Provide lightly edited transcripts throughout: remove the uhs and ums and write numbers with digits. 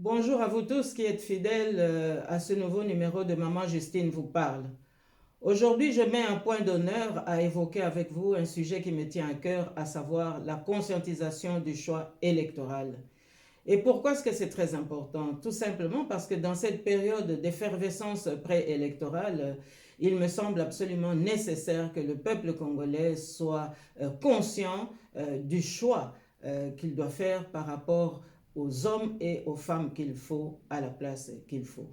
Bonjour à vous tous qui êtes fidèles à ce nouveau numéro de Maman Justine vous parle. Aujourd'hui, je mets un point d'honneur à évoquer avec vous un sujet qui me tient à cœur, à savoir la conscientisation du choix électoral. Et pourquoi est-ce que c'est très important? Tout simplement parce que dans cette période d'effervescence préélectorale, il me semble absolument nécessaire que le peuple congolais soit conscient du choix qu'il doit faire par rapport aux hommes et aux femmes qu'il faut à la place qu'il faut.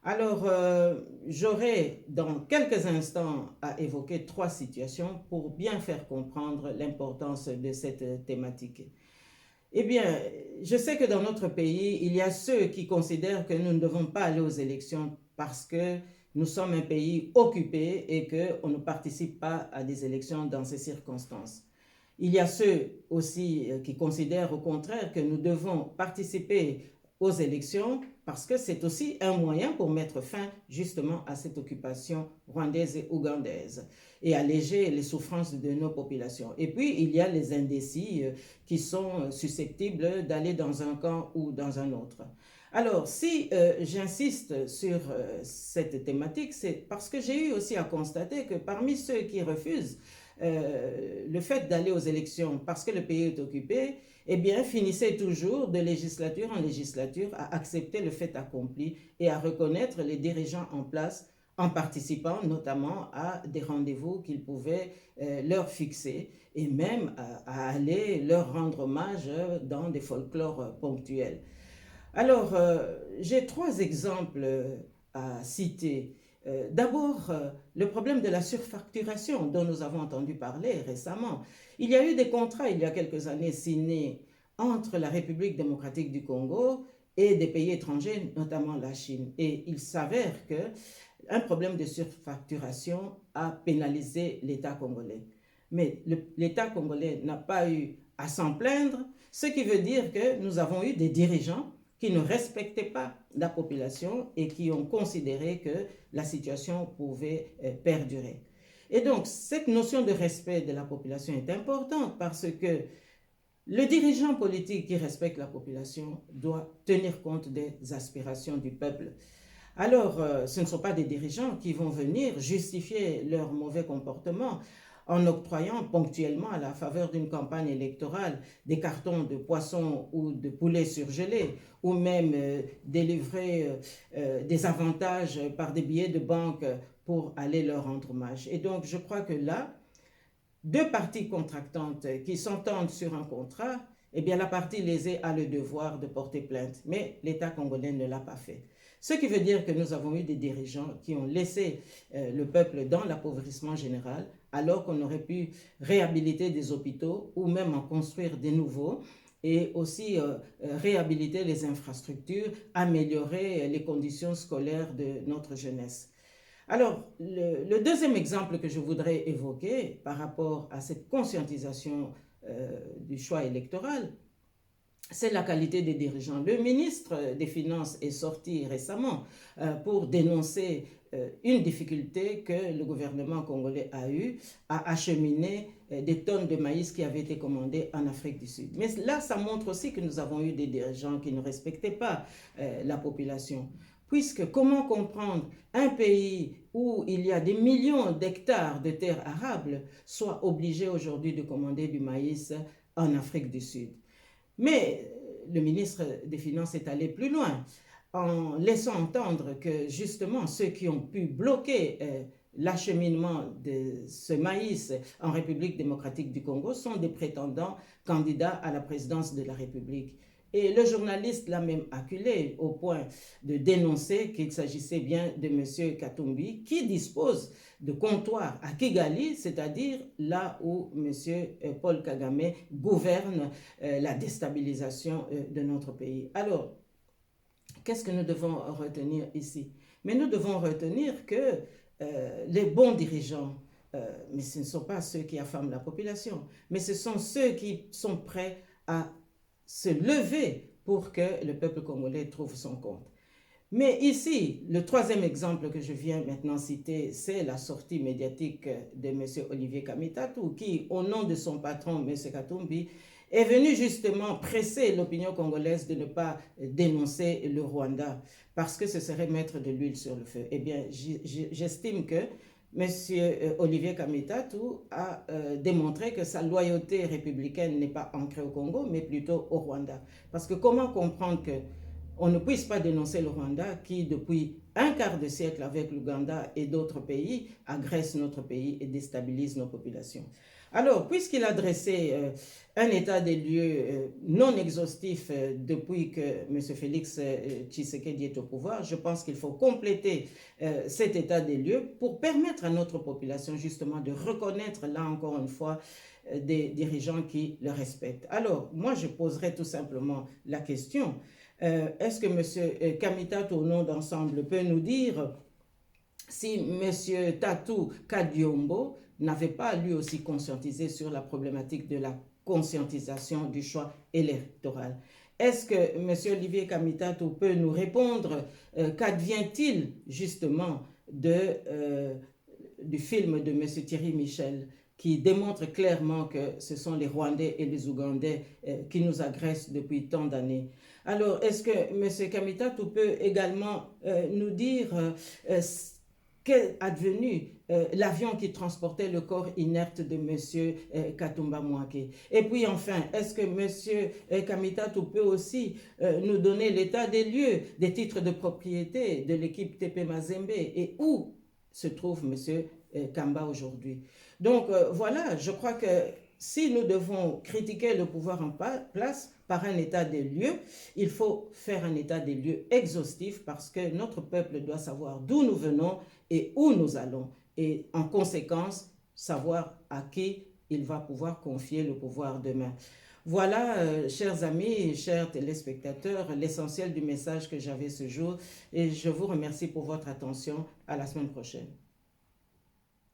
Alors, j'aurai dans quelques instants à évoquer trois situations pour bien faire comprendre l'importance de cette thématique. Eh bien, je sais que dans notre pays, il y a ceux qui considèrent que nous ne devons pas aller aux élections parce que nous sommes un pays occupé et qu'on ne participe pas à des élections dans ces circonstances. Il y a ceux aussi qui considèrent au contraire que nous devons participer aux élections parce que c'est aussi un moyen pour mettre fin justement à cette occupation rwandaise et ougandaise et alléger les souffrances de nos populations. Et puis, il y a les indécis qui sont susceptibles d'aller dans un camp ou dans un autre. Alors, si j'insiste sur cette thématique, c'est parce que j'ai eu aussi à constater que parmi ceux qui refusent le fait d'aller aux élections parce que le pays est occupé, eh bien, finissait toujours de législature en législature à accepter le fait accompli et à reconnaître les dirigeants en place en participant notamment à des rendez-vous qu'ils pouvaient leur fixer et même à aller leur rendre hommage dans des folklores ponctuels. Alors, j'ai trois exemples à citer. D'abord, le problème de la surfacturation dont nous avons entendu parler récemment. Il y a eu des contrats il y a quelques années signés entre la République démocratique du Congo et des pays étrangers, notamment la Chine. Et il s'avère qu'un problème de surfacturation a pénalisé l'État congolais. Mais l'État congolais n'a pas eu à s'en plaindre, ce qui veut dire que nous avons eu des dirigeants qui ne respectaient pas la population et qui ont considéré que la situation pouvait perdurer. Et donc, cette notion de respect de la population est importante parce que le dirigeant politique qui respecte la population doit tenir compte des aspirations du peuple. Alors, ce ne sont pas des dirigeants qui vont venir justifier leur mauvais comportement en octroyant ponctuellement à la faveur d'une campagne électorale des cartons de poissons ou de poulets surgelés ou même délivrer des avantages par des billets de banque pour aller leur rendre hommage. Et donc, je crois que là, deux parties contractantes qui s'entendent sur un contrat, eh bien la partie lésée a le devoir de porter plainte, mais l'État congolais ne l'a pas fait. Ce qui veut dire que nous avons eu des dirigeants qui ont laissé le peuple dans l'appauvrissement général, alors qu'on aurait pu réhabiliter des hôpitaux ou même en construire des nouveaux et aussi réhabiliter les infrastructures, améliorer les conditions scolaires de notre jeunesse. Alors, le deuxième exemple que je voudrais évoquer par rapport à cette conscientisation du choix électoral, c'est la qualité des dirigeants. Le ministre des Finances est sorti récemment pour dénoncer une difficulté que le gouvernement congolais a eue à acheminer des tonnes de maïs qui avaient été commandées en Afrique du Sud. Mais là, ça montre aussi que nous avons eu des dirigeants qui ne respectaient pas la population. Puisque comment comprendre un pays où il y a des millions d'hectares de terres arables soit obligé aujourd'hui de commander du maïs en Afrique du Sud? Mais le ministre des Finances est allé plus loin en laissant entendre que justement ceux qui ont pu bloquer l'acheminement de ce maïs en République démocratique du Congo sont des prétendants candidats à la présidence de la République. Et le journaliste l'a même acculé au point de dénoncer qu'il s'agissait bien de M. Katumbi qui dispose de comptoirs à Kigali, c'est-à-dire là où M. Paul Kagame gouverne la déstabilisation de notre pays. Alors, qu'est-ce que nous devons retenir ici? Mais nous devons retenir que les bons dirigeants, mais ce ne sont pas ceux qui affament la population, mais ce sont ceux qui sont prêts à se lever pour que le peuple congolais trouve son compte. Mais ici, le troisième exemple que je viens maintenant citer, c'est la sortie médiatique de M. Olivier Kamitatou, qui, au nom de son patron, M. Katumbi, est venu justement presser l'opinion congolaise de ne pas dénoncer le Rwanda parce que ce serait mettre de l'huile sur le feu. Eh bien, j'estime que M. Olivier Kamitatou a démontré que sa loyauté républicaine n'est pas ancrée au Congo, mais plutôt au Rwanda. Parce que comment comprendre qu'on ne puisse pas dénoncer le Rwanda qui, depuis un quart de siècle avec l'Ouganda et d'autres pays, agresse notre pays et déstabilise nos populations. Alors, puisqu'il a dressé un état des lieux non exhaustif depuis que M. Félix Tshisekedi est au pouvoir, je pense qu'il faut compléter cet état des lieux pour permettre à notre population justement de reconnaître, là encore une fois, des dirigeants qui le respectent. Alors, moi, je poserai tout simplement la question, est-ce que M. Kamitatou, au nom d'Ensemble, peut nous dire si M. Tatou Kadiombo n'avait pas lui aussi conscientisé sur la problématique de la conscientisation du choix électoral? Est-ce que M. Olivier Kamitatou peut nous répondre qu'advient-il justement du film de M. Thierry Michel qui démontre clairement que ce sont les Rwandais et les Ougandais qui nous agressent depuis tant d'années? Alors, est-ce que M. Kamitatou peut également nous dire qu'est advenu l'avion qui transportait le corps inerte de M. Katumba Mouaké? Et puis enfin, est-ce que M. Kamitatou peut aussi nous donner l'état des lieux, des titres de propriété de l'équipe TP Mazembe et où se trouve M. Kamba aujourd'hui? Donc voilà, je crois que si nous devons critiquer le pouvoir en place par un état des lieux, il faut faire un état des lieux exhaustif parce que notre peuple doit savoir d'où nous venons et où nous allons. Et en conséquence, savoir à qui il va pouvoir confier le pouvoir demain. Voilà, chers amis, chers téléspectateurs, l'essentiel du message que j'avais ce jour et je vous remercie pour votre attention. À la semaine prochaine.